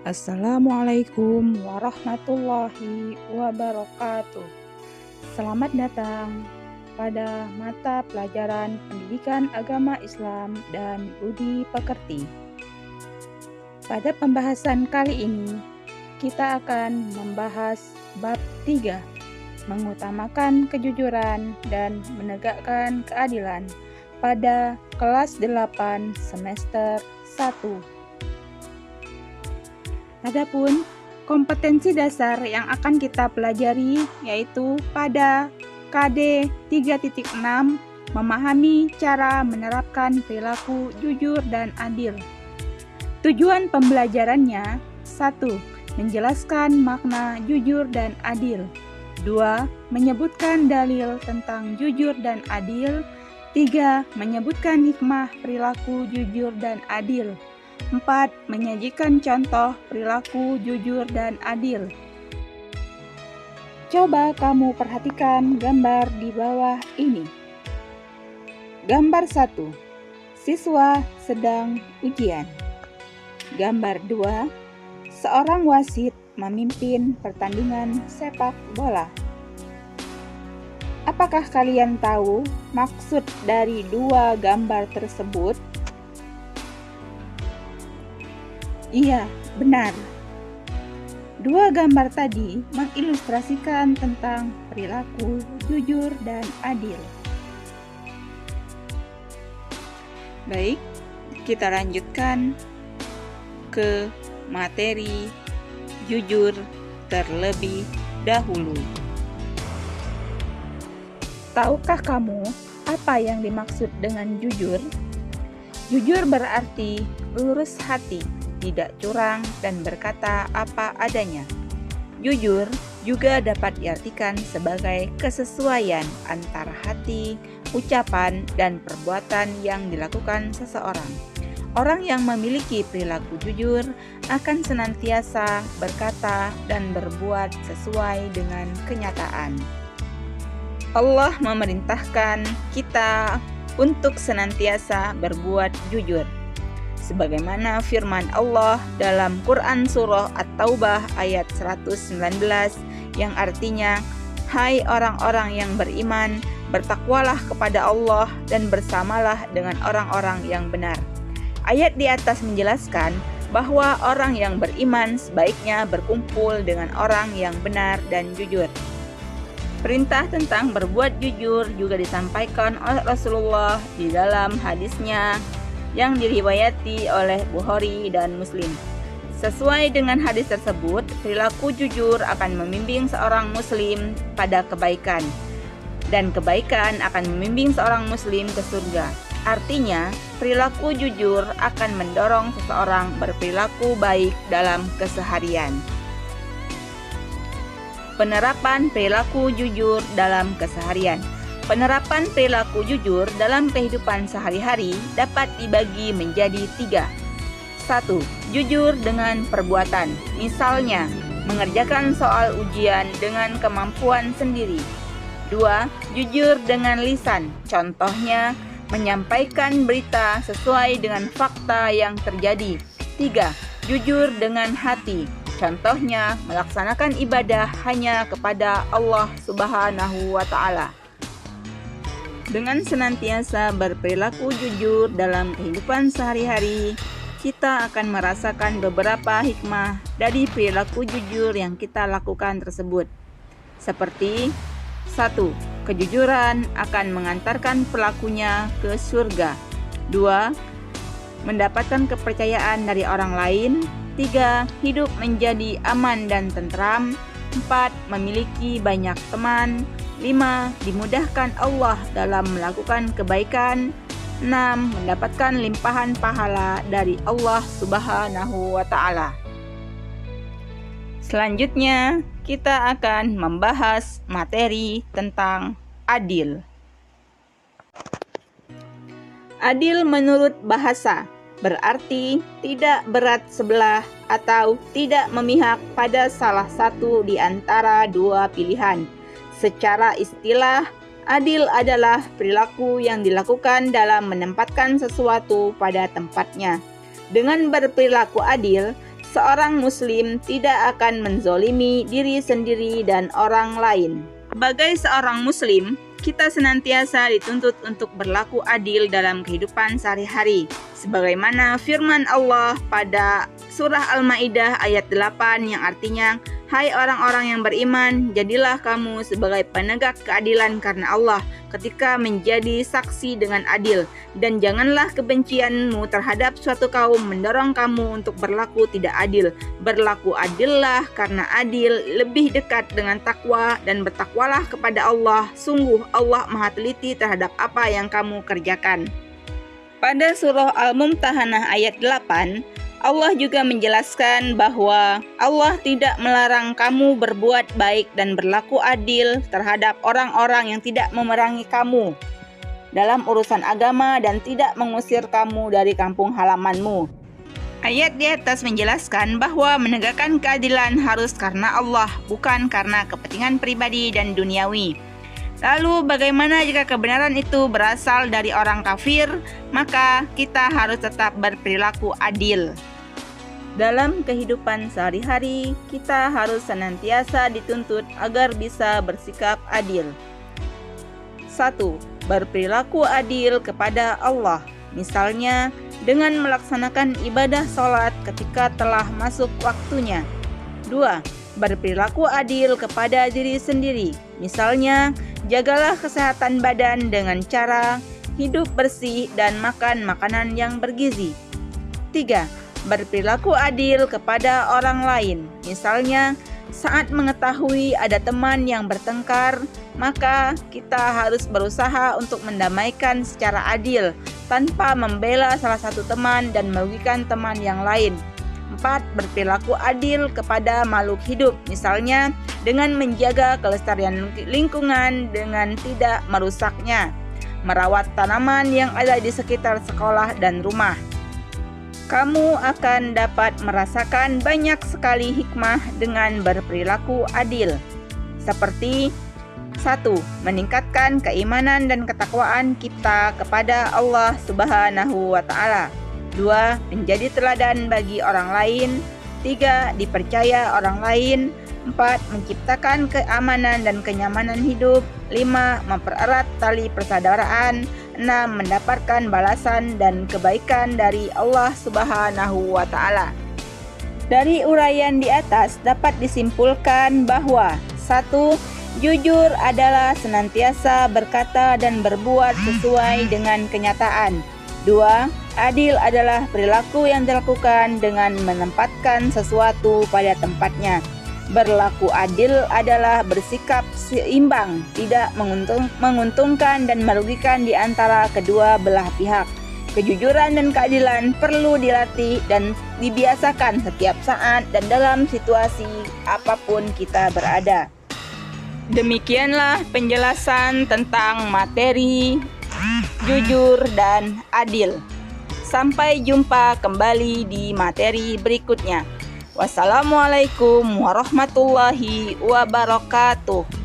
Assalamualaikum warahmatullahi wabarakatuh. Selamat datang pada mata pelajaran Pendidikan Agama Islam dan Budi Pekerti. Pada pembahasan kali ini, kita akan membahas bab 3, mengutamakan kejujuran dan menegakkan keadilan pada kelas 8 semester 1. Adapun kompetensi dasar yang akan kita pelajari yaitu pada KD 3.6, memahami cara menerapkan perilaku jujur dan adil. Tujuan pembelajarannya: 1. Menjelaskan makna jujur dan adil. 2. Menyebutkan dalil tentang jujur dan adil. 3. Menyebutkan hikmah perilaku jujur dan adil. 4. Menyajikan contoh perilaku jujur dan adil. Coba kamu perhatikan gambar di bawah ini. Gambar 1. Siswa sedang ujian. Gambar 2. Seorang wasit memimpin pertandingan sepak bola. Apakah kalian tahu maksud dari dua gambar tersebut? Iya, benar. Dua gambar tadi mengilustrasikan tentang perilaku jujur dan adil. Baik, kita lanjutkan ke materi jujur terlebih dahulu. Tahukah kamu apa yang dimaksud dengan jujur? Jujur berarti lurus hati, tidak curang, dan berkata apa adanya. Jujur juga dapat diartikan sebagai kesesuaian antara hati, ucapan, dan perbuatan yang dilakukan seseorang. Orang yang memiliki perilaku jujur akan senantiasa berkata dan berbuat sesuai dengan kenyataan. Allah memerintahkan kita untuk senantiasa berbuat jujur. Sebagaimana firman Allah dalam Quran Surah At-Taubah ayat 119 yang artinya, "Hai orang-orang yang beriman, bertakwalah kepada Allah dan bersamalah dengan orang-orang yang benar." Ayat di atas menjelaskan bahwa orang yang beriman sebaiknya berkumpul dengan orang yang benar dan jujur. Perintah tentang berbuat jujur juga disampaikan oleh Rasulullah di dalam hadisnya yang diriwayati oleh Bukhari dan Muslim. Sesuai dengan hadis tersebut, perilaku jujur akan membimbing seorang muslim pada kebaikan, dan kebaikan akan membimbing seorang muslim ke surga. Artinya, perilaku jujur akan mendorong seseorang berperilaku baik dalam keseharian. Penerapan perilaku jujur dalam keseharian. Penerapan perilaku jujur dalam kehidupan sehari-hari dapat dibagi menjadi 3. 1. Jujur dengan perbuatan. Misalnya, mengerjakan soal ujian dengan kemampuan sendiri. 2. Jujur dengan lisan. Contohnya, menyampaikan berita sesuai dengan fakta yang terjadi. 3. Jujur dengan hati. Contohnya, melaksanakan ibadah hanya kepada Allah Subhanahu wa Ta'ala. Dengan senantiasa berperilaku jujur dalam kehidupan sehari-hari, kita akan merasakan beberapa hikmah dari perilaku jujur yang kita lakukan tersebut. Seperti 1. Kejujuran akan mengantarkan pelakunya ke surga. 2. Mendapatkan kepercayaan dari orang lain. 3. Hidup menjadi aman dan tentram. 4. Memiliki banyak teman. 5. Dimudahkan Allah dalam melakukan kebaikan. 6. Mendapatkan limpahan pahala dari Allah Subhanahu wa Ta'ala. Selanjutnya, kita akan membahas materi tentang adil. Adil menurut bahasa berarti tidak berat sebelah atau tidak memihak pada salah satu di antara dua pilihan. Secara istilah, adil adalah perilaku yang dilakukan dalam menempatkan sesuatu pada tempatnya. Dengan berperilaku adil, seorang muslim tidak akan menzolimi diri sendiri dan orang lain. Sebagai seorang muslim, kita senantiasa dituntut untuk berlaku adil dalam kehidupan sehari-hari. Sebagaimana firman Allah pada surah Al-Maidah ayat 8 yang artinya, "Hai orang-orang yang beriman, jadilah kamu sebagai penegak keadilan karena Allah ketika menjadi saksi dengan adil. Dan janganlah kebencianmu terhadap suatu kaum mendorong kamu untuk berlaku tidak adil. Berlaku adillah karena adil lebih dekat dengan takwa dan bertakwalah kepada Allah. Sungguh Allah Maha teliti terhadap apa yang kamu kerjakan." Pada surah Al-Mumtahanah ayat 8, Allah juga menjelaskan bahwa Allah tidak melarang kamu berbuat baik dan berlaku adil terhadap orang-orang yang tidak memerangi kamu dalam urusan agama dan tidak mengusir kamu dari kampung halamanmu. Ayat di atas menjelaskan bahwa menegakkan keadilan harus karena Allah, bukan karena kepentingan pribadi dan duniawi. Lalu bagaimana jika kebenaran itu berasal dari orang kafir? Maka kita harus tetap berperilaku adil. Dalam kehidupan sehari-hari, kita harus senantiasa dituntut agar bisa bersikap adil. 1. Berperilaku adil kepada Allah. Misalnya, dengan melaksanakan ibadah sholat ketika telah masuk waktunya. 2. Berperilaku adil kepada diri sendiri. Misalnya, jagalah kesehatan badan dengan cara hidup bersih dan makan makanan yang bergizi. 3. Berperilaku adil kepada orang lain. Misalnya, saat mengetahui ada teman yang bertengkar, maka kita harus berusaha untuk mendamaikan secara adil tanpa membela salah satu teman dan merugikan teman yang lain. 4. Berperilaku adil kepada makhluk hidup, misalnya dengan menjaga kelestarian lingkungan dengan tidak merusaknya, merawat tanaman yang ada di sekitar sekolah dan rumah. Kamu akan dapat merasakan banyak sekali hikmah dengan berperilaku adil, seperti 1. Meningkatkan keimanan dan ketakwaan kita kepada Allah Subhanahu wa Ta'ala. 2. Menjadi teladan bagi orang lain. 3. Dipercaya orang lain. 4. Menciptakan keamanan dan kenyamanan hidup. 5. Mempererat tali persaudaraan. 6. Mendapatkan balasan dan kebaikan dari Allah Subhanahu wa Ta'ala. Dari uraian di atas dapat disimpulkan bahwa 1. Jujur adalah senantiasa berkata dan berbuat sesuai dengan kenyataan. 2. Adil adalah perilaku yang dilakukan dengan menempatkan sesuatu pada tempatnya. Berlaku adil adalah bersikap seimbang, tidak menguntungkan dan merugikan di antara kedua belah pihak. Kejujuran dan keadilan perlu dilatih dan dibiasakan setiap saat dan dalam situasi apapun kita berada. Demikianlah penjelasan tentang materi jujur dan adil. Sampai jumpa kembali di materi berikutnya. Wassalamualaikum warahmatullahi wabarakatuh.